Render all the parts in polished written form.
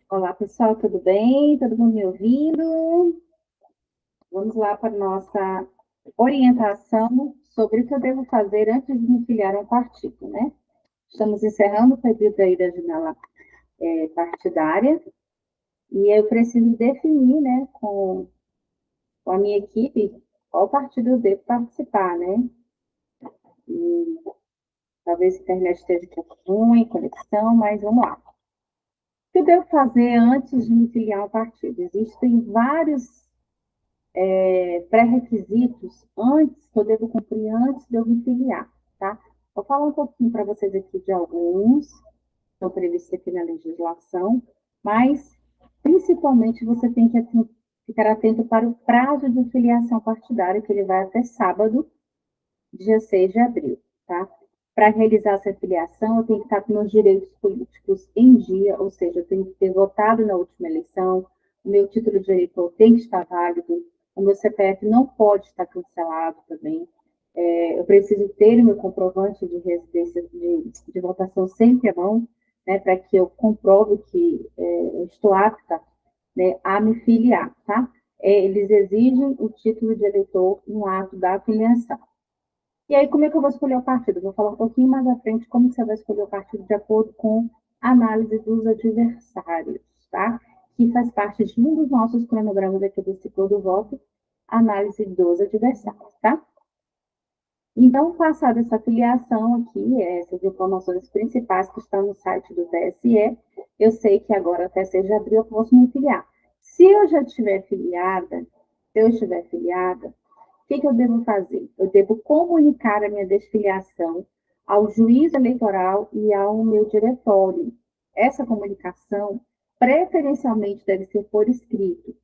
Olá, pessoal, tudo bem? Todo mundo me ouvindo? Vamos lá para a nossa orientação sobre o que eu devo fazer antes de me filiar a um partido, né? Estamos encerrando o período aí da janela partidária e eu preciso definir, né, com a minha equipe qual partido eu devo participar, né? E talvez a internet esteja um pouco ruim, conexão, mas vamos lá. O que eu devo fazer antes de me filiar a um partido? Existem vários pré-requisitos antes, que eu devo cumprir antes de eu me filiar, tá? Vou falar um pouquinho para vocês aqui de alguns, que estão previstos aqui na legislação, mas principalmente você tem que ficar atento para o prazo de filiação partidária, que ele vai até sábado, dia 6 de abril, tá? Para realizar essa filiação, eu tenho que estar com meus direitos políticos em dia, ou seja, eu tenho que ter votado na última eleição, o meu título de eleitor tem que estar válido, o meu CPF não pode estar cancelado também. Eu preciso ter o meu comprovante de residência, de votação sempre à mão, né, para que eu comprove que eu estou apta, né, a me filiar, tá? Eles exigem o título de eleitor no ato da filiação. E aí, como é que eu vou escolher o partido? Vou falar um pouquinho mais à frente como você vai escolher o partido de acordo com a análise dos adversários, tá? Que faz parte de um dos nossos cronogramas aqui do ciclo do voto, análise dos adversários, tá? Então, passada essa filiação aqui, essas informações principais que estão no site do TSE, eu sei que agora até 6 de abril eu posso me filiar. Se eu já estiver filiada, o que eu devo fazer? Eu devo comunicar a minha desfiliação ao juiz eleitoral e ao meu diretório. Essa comunicação, preferencialmente, deve ser por escrito.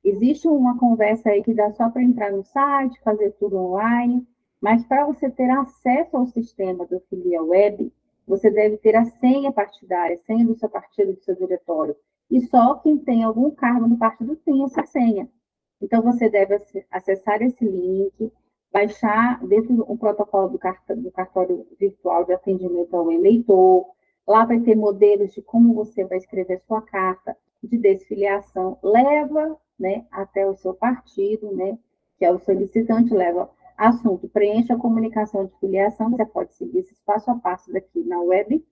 Existe uma conversa aí que dá só para entrar no site, fazer tudo online, mas para você ter acesso ao sistema do Filia Web, você deve ter a senha partidária, a senha do seu partido, do seu diretório. E só quem tem algum cargo no partido tem essa senha. Então, você deve acessar esse link, baixar dentro do protocolo do cartório virtual de atendimento ao eleitor. Lá vai ter modelos de como você vai escrever sua carta de desfiliação. Leva, né, até o seu partido, né, que é o solicitante, leva assunto, preencha a comunicação de filiação. Você pode seguir esse passo a passo daqui na web.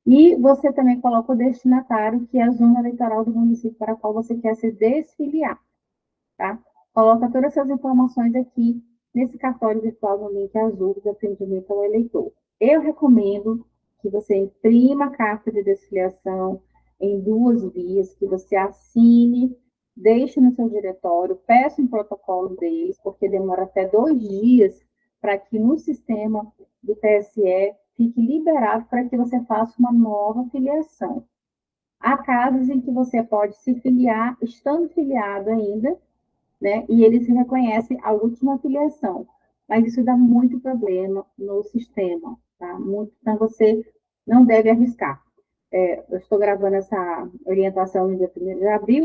E você também coloca o destinatário, que é a zona eleitoral do município para a qual você quer se desfiliar, tá? Coloca todas essas informações aqui nesse cartório virtual no link azul de atendimento ao eleitor. Eu recomendo que você imprima a carta de desfiliação em duas vias, que você assine, deixe no seu diretório, peça um protocolo deles, porque demora até 2 dias para que no sistema do TSE fique liberado para que você faça uma nova filiação. Há casos em que você pode se filiar, estando filiado ainda, né? E eles reconhecem a última filiação. Mas isso dá muito problema no sistema, tá? Muito, então você não deve arriscar. Eu estou gravando essa orientação no dia 1º de abril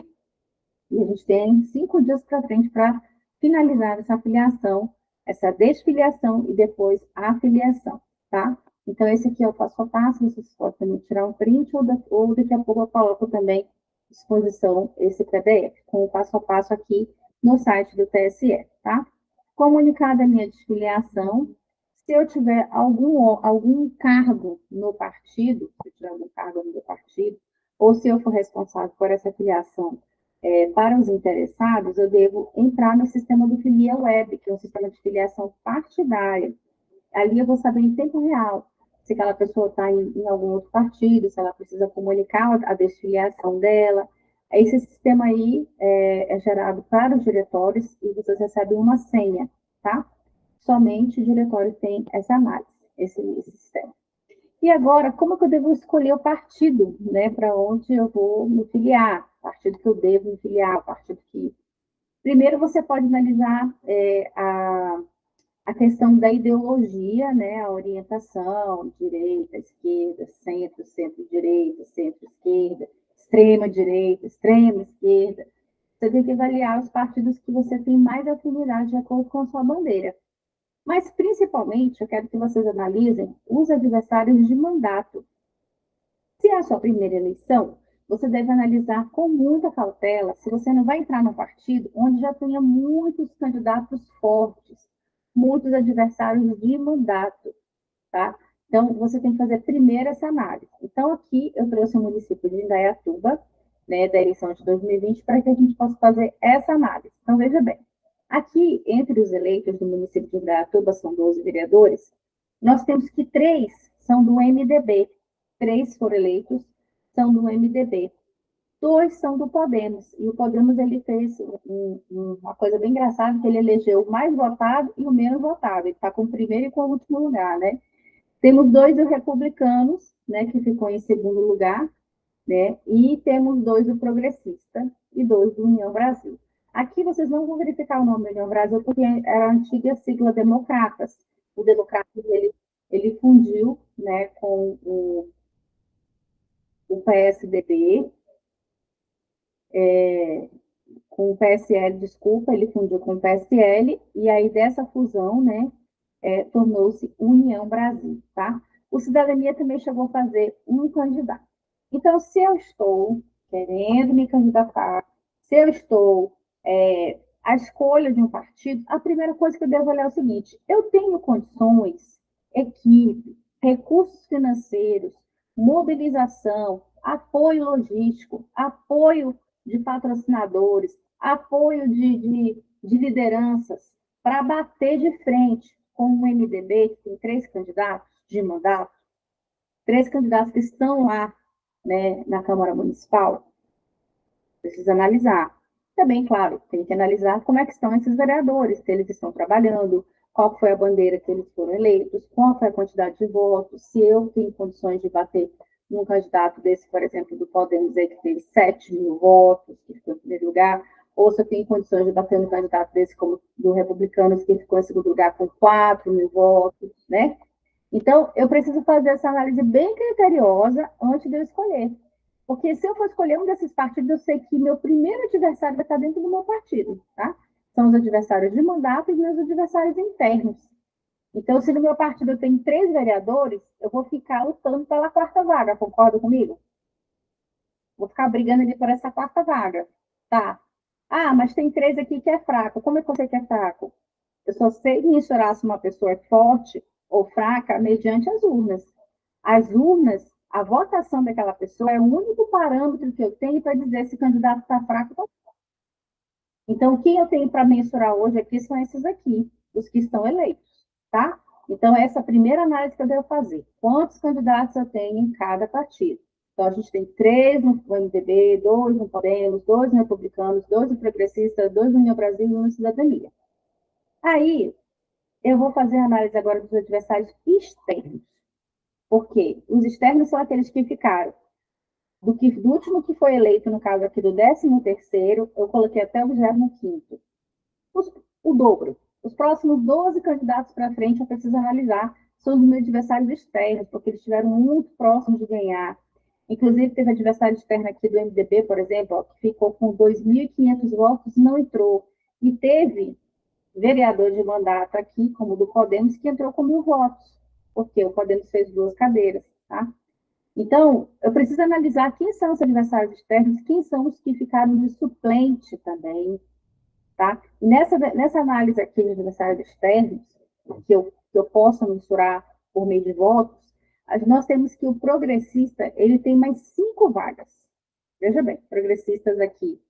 e a gente tem 5 dias para frente para finalizar essa filiação, essa desfiliação e depois a filiação, tá? Então, esse aqui é o passo a passo, vocês podem também tirar um print ou daqui a pouco eu coloco também à disposição esse PDF, com o passo a passo aqui no site do TSE, tá? Comunicada a minha desfiliação, se eu tiver algum cargo no partido, se eu tiver algum cargo no meu partido, ou se eu for responsável por essa filiação para os interessados, eu devo entrar no sistema do Filia Web, que é um sistema de filiação partidária. Ali eu vou saber em tempo real se aquela pessoa está em algum outro partido, se ela precisa comunicar a desfiliação dela. Esse sistema aí é gerado para os diretórios e vocês recebem uma senha, tá? Somente os diretórios têm essa análise, esse sistema. E agora, como que eu devo escolher o partido, né, para onde eu vou me filiar? O partido que eu devo me filiar, o partido que... Primeiro, você pode analisar a questão da ideologia, né, a orientação, direita, esquerda, centro, centro-direita, centro-esquerda, extrema-direita, extrema-esquerda. Você tem que avaliar os partidos que você tem mais afinidade de acordo com a sua bandeira. Mas, principalmente, eu quero que vocês analisem os adversários de mandato. Se é a sua primeira eleição, você deve analisar com muita cautela se você não vai entrar num partido onde já tenha muitos candidatos fortes, muitos adversários de mandato, tá? Então, você tem que fazer primeiro essa análise. Então, aqui eu trouxe o município de Indaiatuba, né, da eleição de 2020, para que a gente possa fazer essa análise. Então, veja bem, aqui, entre os eleitos do município de Indaiatuba, são 12 vereadores, nós temos que 3 são do MDB, 3 foram eleitos, são do MDB. 2 são do Podemos, e o Podemos ele fez uma coisa bem engraçada, que ele elegeu o mais votado e o menos votado, ele está com o primeiro e com o último lugar, né? Temos 2 do Republicanos, né, que ficou em segundo lugar, né? E temos 2 do Progressista e 2 do União Brasil. Aqui vocês não vão verificar o nome do União Brasil, porque era a antiga sigla Democratas. O Democratas, ele fundiu, né, com o PSDB, com o PSL, desculpa, ele fundiu com o PSL, e aí dessa fusão, né, tornou-se União Brasil, tá? O Cidadania também chegou a fazer um candidato. Então, se eu estou querendo me candidatar, se eu estou à escolha de um partido, a primeira coisa que eu devo olhar é o seguinte: eu tenho condições, equipe, recursos financeiros, mobilização, apoio logístico, apoio de patrocinadores, apoio de lideranças, para bater de frente com o MDB, que tem 3 candidatos de mandato, 3 candidatos que estão lá, né, na Câmara Municipal. Precisa analisar. Também, claro, tem que analisar como é que estão esses vereadores, se eles estão trabalhando, qual foi a bandeira que eles foram eleitos, qual foi a quantidade de votos, se eu tenho condições de bater num candidato desse, por exemplo, do Podemos, que teve 7 mil votos, que ficou em primeiro lugar, ou se eu tenho condições de bater num candidato desse, como do Republicanos, que ficou em segundo lugar com 4 mil votos, né? Então, eu preciso fazer essa análise bem criteriosa antes de eu escolher. Porque se eu for escolher um desses partidos, eu sei que meu primeiro adversário vai estar dentro do meu partido, tá? São os adversários de mandato e meus adversários internos. Então, se no meu partido tem 3 vereadores, eu vou ficar lutando pela 4ª vaga, concorda comigo? Vou ficar brigando ali por essa 4ª vaga, tá? Ah, mas tem 3 aqui que é fraco. Como é que eu sei que é fraco? Eu só sei mensurar se uma pessoa é forte ou fraca mediante as urnas. As urnas, a votação daquela pessoa é o único parâmetro que eu tenho para dizer se o candidato está fraco ou não. Então, o que eu tenho para mensurar hoje aqui são esses aqui, os que estão eleitos, tá? Então, essa é a primeira análise que eu devo fazer. Quantos candidatos eu tenho em cada partido? Então, a gente tem 3 no MDB, 2 no Podemos, 2 no Republicanos, 2 no Progressistas, 2 no União Brasil e 1 no Cidadania. Aí, eu vou fazer a análise agora dos adversários externos. Por quê? Os externos são aqueles que ficaram do último que foi eleito, no caso aqui do 13º, eu coloquei até o 25º. O dobro. Os próximos 12 candidatos para frente eu preciso analisar são os meus adversários externos, porque eles estiveram muito próximos de ganhar. Inclusive, teve adversário externo aqui do MDB, por exemplo, que ficou com 2.500 votos, não entrou. E teve vereador de mandato aqui, como o do Podemos, que entrou com 1.000 votos, porque o Podemos fez 2 cadeiras, tá? Então, eu preciso analisar quem são os adversários externos, quem são os que ficaram de suplente também, tá? E nessa análise aqui de adversários externos, que eu posso mensurar por meio de votos, nós temos que o progressista, ele tem mais 5 vagas. Veja bem, progressistas aqui,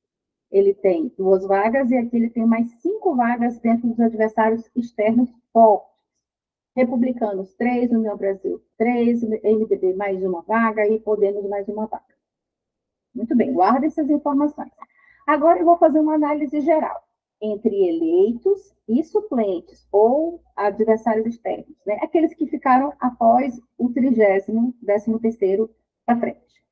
ele tem 2 vagas e aqui ele tem mais 5 vagas dentro dos adversários externos fortes. Republicanos, 3, União Brasil, 3, MDB mais 1 vaga e Podemos mais 1 vaga. Muito bem, guarda essas informações. Agora eu vou fazer uma análise geral entre eleitos e suplentes, ou adversários externos, né? Aqueles que ficaram após o 13º para frente.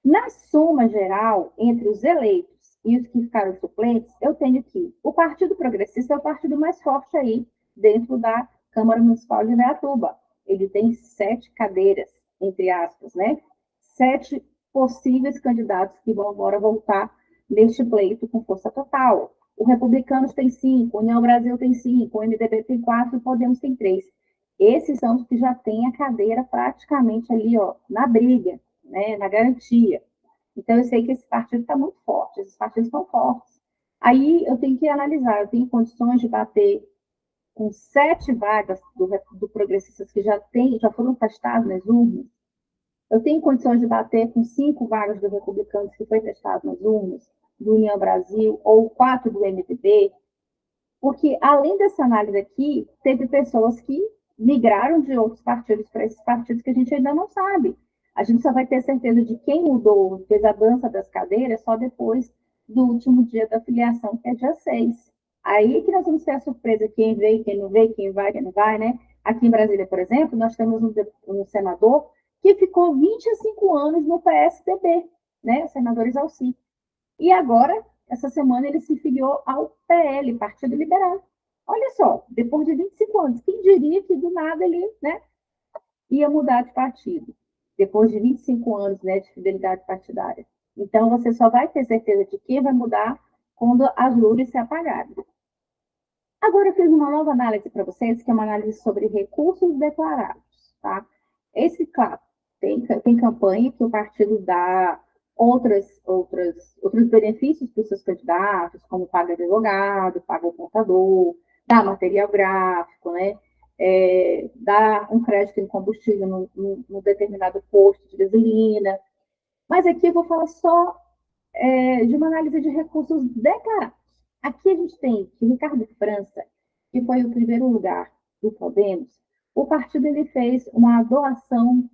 Na soma geral, entre os eleitos e os que ficaram suplentes, eu tenho que o Partido Progressista é o partido mais forte aí dentro da Câmara Municipal de Indaiatuba. Ele tem 7 cadeiras, entre aspas, né? 7 possíveis candidatos que vão agora voltar neste pleito com força total. O Republicanos tem 5, o União Brasil tem 5, o MDB tem 4 e o Podemos tem 3. Esses são os que já têm a cadeira praticamente ali, ó, na briga, né, na garantia. Então, eu sei que esse partido está muito forte, esses partidos estão fortes. Aí, eu tenho que analisar, eu tenho condições de bater com 7 vagas do Progressistas que já foram testados nas urnas. Eu tenho condições de bater com 5 vagas do Republicanos que foi testado nas urnas, do União Brasil, ou 4 do MDB, porque, além dessa análise aqui, teve pessoas que migraram de outros partidos para esses partidos que a gente ainda não sabe. A gente só vai ter certeza de quem mudou, fez a dança das cadeiras, só depois do último dia da filiação, que é dia 6. Aí que nós vamos ter a surpresa, quem veio, quem não veio, quem vai, quem não vai, né? Aqui em Brasília, por exemplo, nós temos um senador que ficou 25 anos no PSDB, né? O senador Isalci. E agora, essa semana, ele se filiou ao PL, Partido Liberal. Olha só, depois de 25 anos, quem diria que do nada ele, né, ia mudar de partido? Depois de 25 anos, né, de fidelidade partidária. Então, você só vai ter certeza de quem vai mudar quando as luzes se apagarem. Agora, eu fiz uma nova análise para vocês, que é uma análise sobre recursos declarados, tá? Esse, claro, tem campanha que o partido dá outros benefícios para os seus candidatos, como paga advogado, paga o contador, dá material gráfico, né? Dá um crédito em combustível no determinado posto de gasolina. Mas aqui eu vou falar só de uma análise de recursos declarados. Aqui a gente tem que Ricardo França, que foi o primeiro lugar do Podemos, o partido ele fez uma doação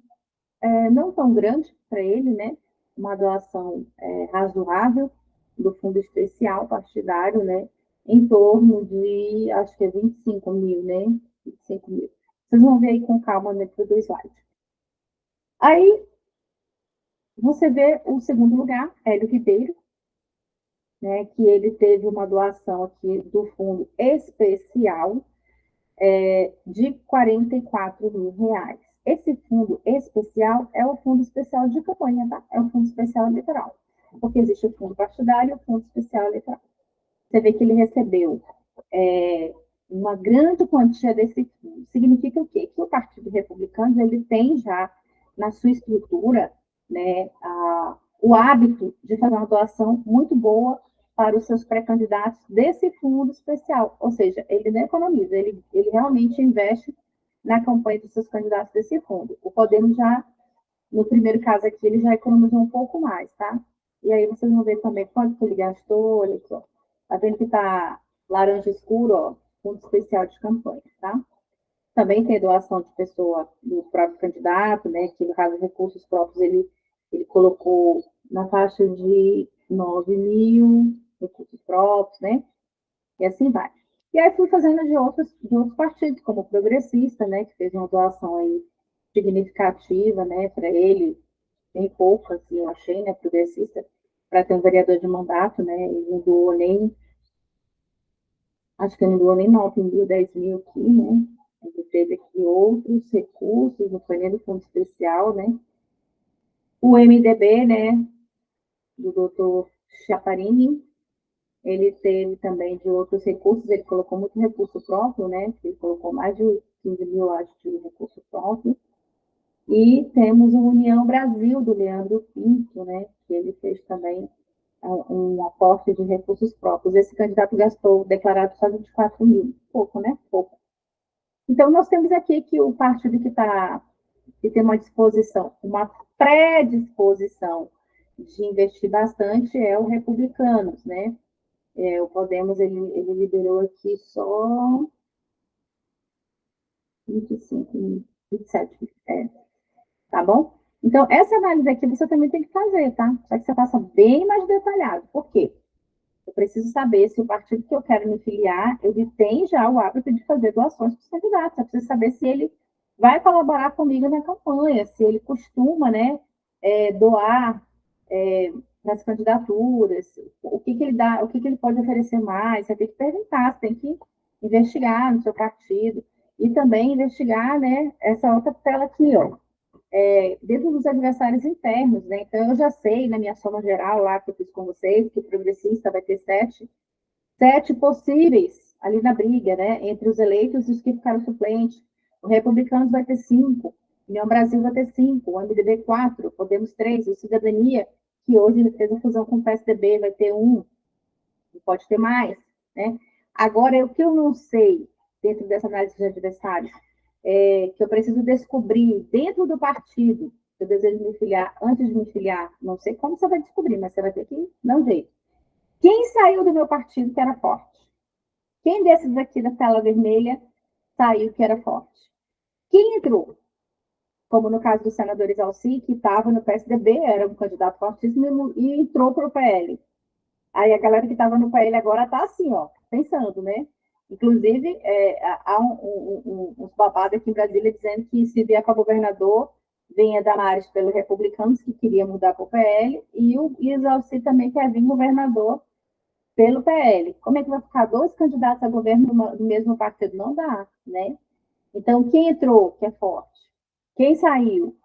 não tão grande para ele, né? Uma doação razoável do fundo especial partidário, né? Em torno de, acho que é 25 mil, né? 25 mil. Vocês vão ver aí com calma dentro do slide. Aí, você vê o segundo lugar, Hélio Ribeiro, né, que ele teve uma doação aqui do fundo especial de R$ 44.000. Esse fundo especial é o fundo especial de campanha, tá? É o fundo especial eleitoral. Porque existe o fundo partidário e o fundo especial eleitoral. Você vê que ele recebeu uma grande quantia desse fundo. Significa o quê? Que o Partido Republicano ele tem já na sua estrutura, né, o hábito de fazer uma doação muito boa para os seus pré-candidatos desse fundo especial. Ou seja, ele não economiza, ele realmente investe na campanha dos seus candidatos desse fundo. O Podemos já, no primeiro caso aqui, ele já economizou um pouco mais, tá? E aí vocês vão ver também quanto que ele gastou, olha só. Tá vendo que tá laranja escuro, ó, fundo especial de campanha, tá? Também tem doação de pessoa do próprio candidato, né? Que no caso, recursos próprios, ele colocou na faixa de 9 mil recursos próprios, né? E assim vai. E aí fui fazendo de outros partidos, como o Progressista, né? Que fez uma doação aí significativa, né? Para ele, bem pouco, assim, eu achei, né? Progressista, para ter um vereador de mandato, né? Ele não doou nem, acho que não doou nem 9 mil, 10 mil aqui, né? Ele teve aqui outros recursos, não foi nem do fundo especial, né? O MDB, né? Do doutor Chaparini, ele teve também de outros recursos, ele colocou muito recurso próprio, né? Ele colocou mais de 15 mil, acho, de recurso próprio. E temos o União Brasil, do Leandro Pinto, né? Que ele fez também um aporte de recursos próprios. Esse candidato gastou, declarado, só 24 mil. Pouco, né? Pouco. Então, nós temos aqui que o partido que tem uma disposição, uma predisposição de investir bastante é o Republicanos, né? O Podemos, ele liberou aqui só 25, 27, tá bom? Então, essa análise aqui você também tem que fazer, tá? Só que você faça bem mais detalhado. Por quê? Eu preciso saber se o partido que eu quero me filiar, ele tem já o hábito de fazer doações para os candidatos. Eu preciso saber se ele vai colaborar comigo na campanha, se ele costuma, né, doar nas candidaturas, o que ele dá, o que ele pode oferecer mais. Você tem que perguntar, você tem que investigar no seu partido e também investigar, né, essa outra tela aqui, ó, dentro dos adversários internos, né? Então, eu já sei, na minha soma geral lá que eu fiz com vocês, que o progressista vai ter sete possíveis ali na briga, né? Entre os eleitos e os que ficaram suplentes. O Republicanos vai ter 5, União Brasil vai ter 5, o MDB 4, Podemos 3, o Cidadania, que hoje fez a fusão com o PSDB, vai ter um, pode ter mais, né? Agora, o que eu não sei, dentro dessa análise de adversários, que eu preciso descobrir dentro do partido, que eu desejo me filiar, antes de me filiar, não sei como você vai descobrir, mas você vai ter que dar um jeito. Quem saiu do meu partido que era forte? Quem desses aqui da tela vermelha saiu que era forte? Quem entrou? Como no caso do senador Isalci, que estava no PSDB, era um candidato fortíssimo e entrou para o PL. Aí a galera que estava no PL agora está assim, ó, pensando, né? Inclusive, há uns babados aqui em Brasília dizendo que se vier para governador, venha Damares pelos republicanos, que queria mudar para o PL, e o Isalci também quer vir governador pelo PL. Como é que vai ficar dois candidatos a governo do mesmo partido? Não dá, né? Então, quem entrou, que é forte? Quem saiu?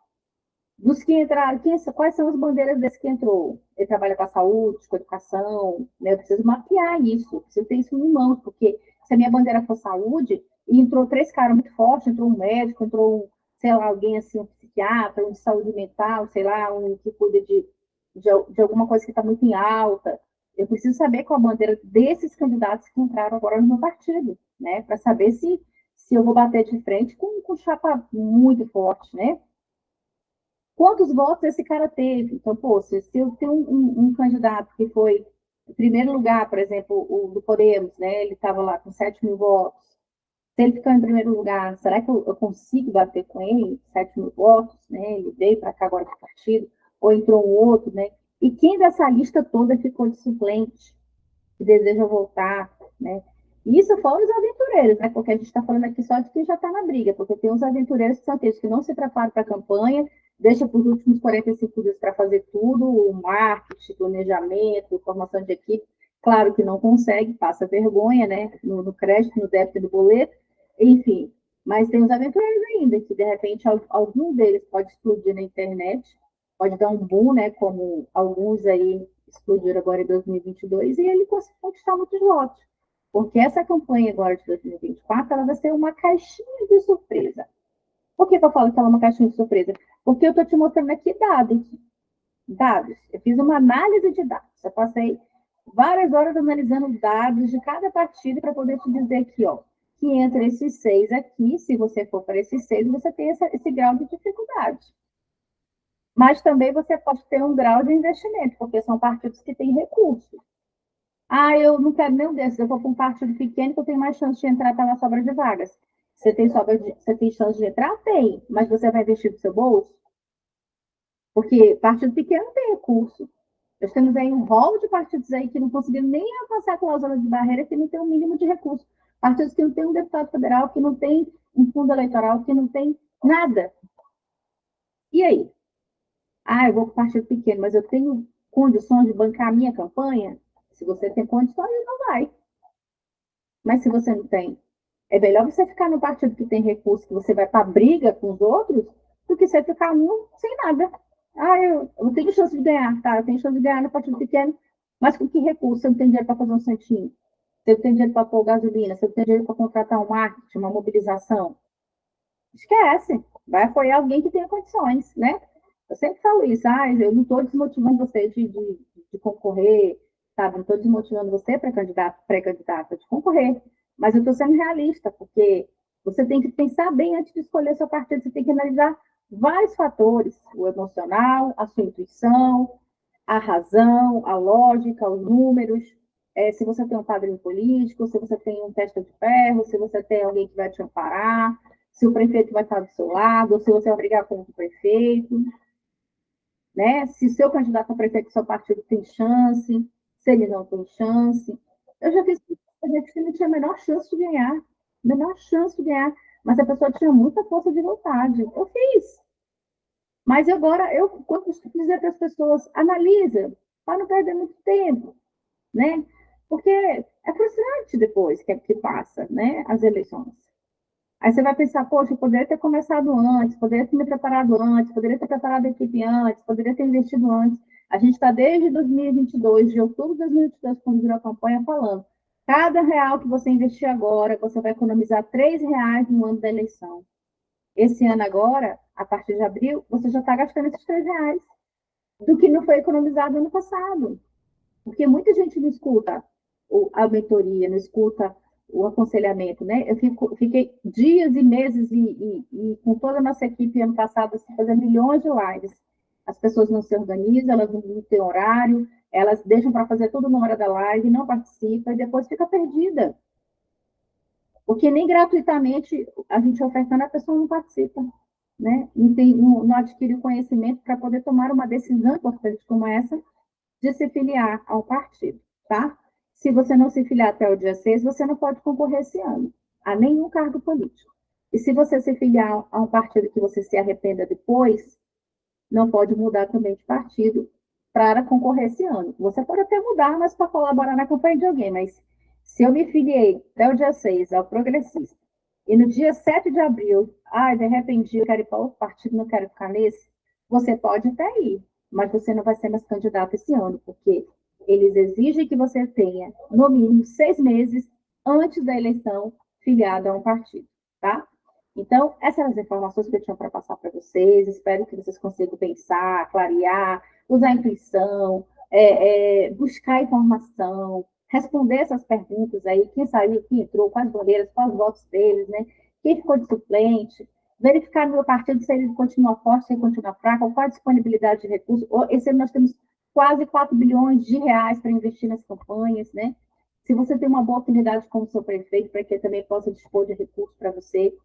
Dos que entraram, quais são as bandeiras desse que entrou? Ele trabalha com a saúde, com a educação, né? Eu preciso mapear isso, eu preciso ter isso em mãos, porque se a minha bandeira for saúde, e entrou três caras muito fortes, entrou um médico, entrou, sei lá, alguém assim, um psiquiatra, um de saúde mental, sei lá, um que cuida de alguma coisa que está muito em alta. Eu preciso saber qual a bandeira desses candidatos que entraram agora no meu partido, né? Para saber se eu vou bater de frente com chapa muito forte, né? Quantos votos esse cara teve? Então, pô, se eu tenho um candidato que foi em primeiro lugar, por exemplo, o do Podemos, né? Ele estava lá com 7 mil votos. Se ele ficar em primeiro lugar, será que eu consigo bater com ele? 7 mil votos, né? Ele veio para cá agora do partido, ou entrou um outro, né? E quem dessa lista toda ficou de suplente, que deseja voltar, né? Isso fora os aventureiros, né? Porque a gente está falando aqui só de quem já está na briga, porque tem uns aventureiros que são aqueles que não se preparam para a campanha, deixa para os últimos 45 dias para fazer tudo, o marketing, planejamento, formação de equipe. Claro que não consegue, passa vergonha, né? No crédito, no débito do boleto, enfim. Mas tem os aventureiros ainda, que de repente algum deles pode explodir na internet, pode dar um boom, né? Como alguns aí explodiram agora em 2022, e ele conseguiu conquistar muitos votos. Porque essa campanha agora de 2024, ela vai ser uma caixinha de surpresa. Por que, que eu falo que ela é uma caixinha de surpresa? Porque eu estou te mostrando aqui dados. Dados. Eu fiz uma análise de dados. Eu passei várias horas analisando dados de cada partido para poder te dizer aqui, ó, que entre esses seis aqui, se você for para esses seis, você tem esse grau de dificuldade. Mas também você pode ter um grau de investimento, porque são partidos que têm recursos. Ah, eu não quero nenhum desses, eu vou para um partido pequeno que eu tenho mais chance de entrar pela sobra de vagas. Você tem chance de entrar? Tem, mas você vai investir do seu bolso? Porque partido pequeno não tem recurso. Nós temos aí um rol de partidos aí que não conseguiram nem alcançar a cláusula de barreira, que não tem um mínimo de recurso. Partidos que não têm um deputado federal, que não tem um fundo eleitoral, que não tem nada. E aí? Ah, eu vou para o partido pequeno, mas eu tenho condições de bancar a minha campanha? Se você tem condições, não vai. Mas se você não tem, é melhor você ficar no partido que tem recurso, que você vai para briga com os outros, do que você ficar um sem nada. Ah, eu tenho chance de ganhar, tá? Eu tenho chance de ganhar no partido pequeno, mas com que recurso? Você não tem dinheiro para fazer um santinho? Você não tem dinheiro para pôr gasolina? Você não tem dinheiro para contratar um marketing, uma mobilização? Esquece. Vai apoiar alguém que tenha condições, né? Eu sempre falo isso. Ah, eu não estou desmotivando você de concorrer, sabe? Não estou desmotivando você pré-candidato de concorrer. Mas eu estou sendo realista, porque você tem que pensar bem antes de escolher seu partido. Você tem que analisar vários fatores: o emocional, a sua intuição, a razão, a lógica, os números. Se você tem um padrinho político, se você tem um testa de ferro, se você tem alguém que vai te amparar, se o prefeito vai estar do seu lado, ou se você vai brigar contra o prefeito, né? Se o seu candidato a prefeito do seu partido tem chance, se ele não tem chance. Eu já fiz gente que não tinha a menor chance de ganhar, menor chance de ganhar, mas a pessoa tinha muita força de vontade. Eu fiz. Mas agora, eu costumo dizer para as pessoas, analisa, para não perder muito tempo, né? Porque é frustrante depois que passa, né, as eleições. Aí você vai pensar, poxa, eu poderia ter começado antes, poderia ter me preparado antes, poderia ter preparado a equipe antes, poderia ter investido antes. A gente está desde 2022, de outubro de 2022, quando virou a campanha, falando. Cada real que você investir agora, você vai economizar R$ 3 no ano da eleição. Esse ano agora, a partir de abril, você já está gastando esses R$ 3. do que não foi economizado ano passado. Porque muita gente não escuta a mentoria, não escuta o aconselhamento, né? Fiquei dias e meses e com toda a nossa equipe ano passado assim, fazendo milhões de lives. As pessoas não se organizam, elas não têm horário, elas deixam para fazer tudo na hora da live, não participam e depois fica perdida. Porque nem gratuitamente a gente ofertando, a pessoa não participa, né? Não adquire o conhecimento para poder tomar uma decisão importante como essa de se filiar ao partido, tá? Se você não se filiar até o dia 6, você não pode concorrer esse ano a nenhum cargo político. E se você se filiar a um partido que você se arrependa depois, não pode mudar também de partido para concorrer esse ano. Você pode até mudar, mas para colaborar na campanha de alguém. Mas se eu me filiei até o dia 6 ao Progressista, e no dia 7 de abril, de repente eu quero ir para outro partido, não quero ficar nesse, você pode até ir, mas você não vai ser mais candidato esse ano, porque eles exigem que você tenha, no mínimo, 6 meses antes da eleição filiado a um partido, tá? Então, essas são as informações que eu tinha para passar para vocês. Espero que vocês consigam pensar, clarear, usar a intuição, buscar informação, responder essas perguntas aí. Quem saiu, quem entrou, quais bandeiras, quais votos deles, né? Quem ficou de suplente. Verificar no meu partido se ele continua forte, se ele continua fraco, qual a disponibilidade de recursos. Esse ano nós temos quase 4 bilhões de reais para investir nas campanhas, né? Se você tem uma boa afinidade com o seu prefeito, para que ele também possa dispor de recursos para você,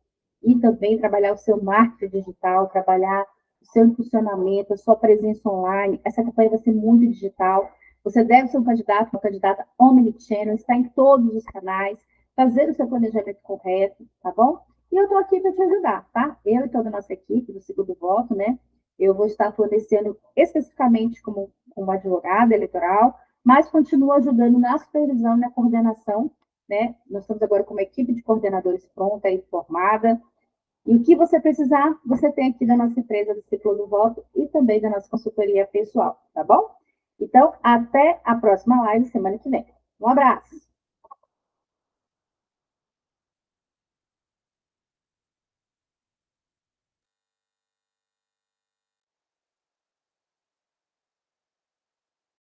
e também trabalhar o seu marketing digital, trabalhar o seu impulsionamento, a sua presença online. Essa campanha vai ser muito digital. Você deve ser um candidato, uma candidata omnichannel, estar em todos os canais, fazer o seu planejamento correto, tá bom? E eu estou aqui para te ajudar, tá? Eu e toda a nossa equipe do Segundo Voto, né? Eu vou estar atuando esse ano especificamente como advogada eleitoral, mas continuo ajudando na supervisão e na coordenação, né? Nós estamos agora com uma equipe de coordenadores pronta e formada, e o que você precisar, você tem aqui da nossa empresa do Ciclo do Voto e também da nossa consultoria pessoal, tá bom? Então, até a próxima live semana que vem. Um abraço!